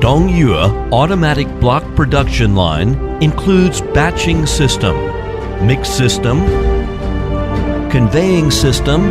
Dongyue automatic block production line includes batching system, mix system, conveying system,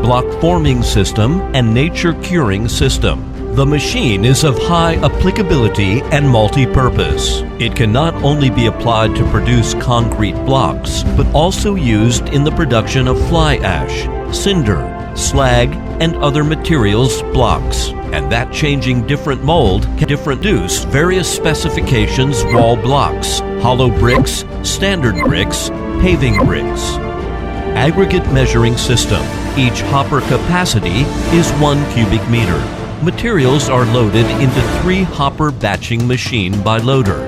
block forming system, and nature curing system. The machine is of high applicability and multi-purpose. It can not only be applied to produce concrete blocks, but also used in the production of fly ash, cinder, slag, and other materials blocks. And that changing different mold can produce various specifications wall blocks, hollow bricks, standard bricks, paving bricks. Aggregate measuring system. Each hopper capacity is 1 cubic meter. Materials are loaded into 3 hopper batching machine by loader.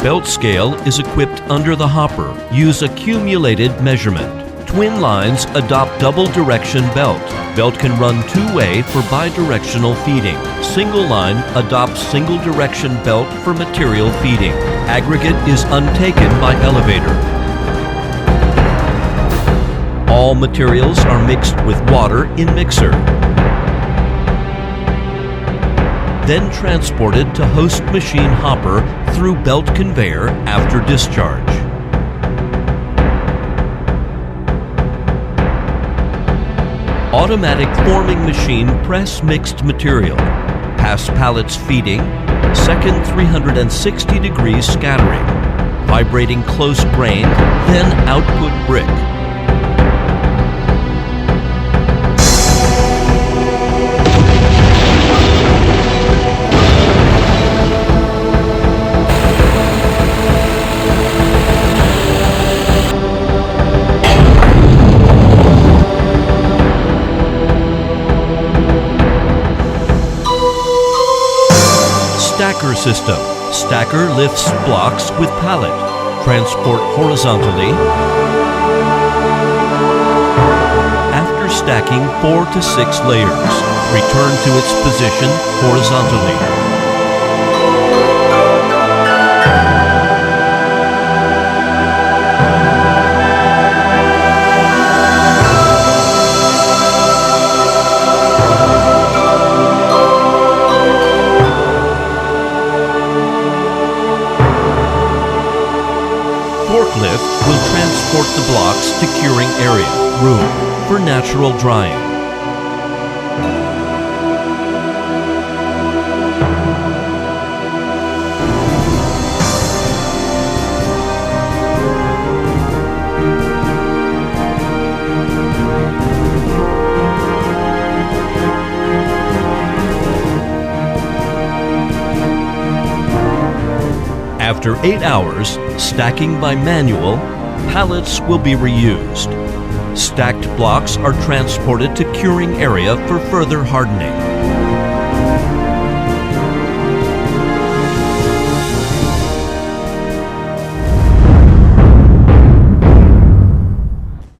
Belt scale is equipped under the hopper. Use accumulated measurement. Twin lines adopt double direction belt. Belt can run two-way for bidirectional feeding. Single line adopts single direction belt for material feeding. Aggregate is untaken by elevator. All materials are mixed with water in mixer, then transported to host machine hopper through belt conveyor after discharge. Automatic forming machine press mixed material. Pass pallets feeding. Second 360 degrees scattering. Vibrating close grained, then output brick. Stacker system. Stacker lifts blocks with pallet. Transport horizontally. After stacking 4 to 6 layers, return to its position horizontally. Forklift will transport the blocks to curing area, room, for natural drying. After 8 hours, stacking by manual, pallets will be reused. Stacked blocks are transported to curing area for further hardening.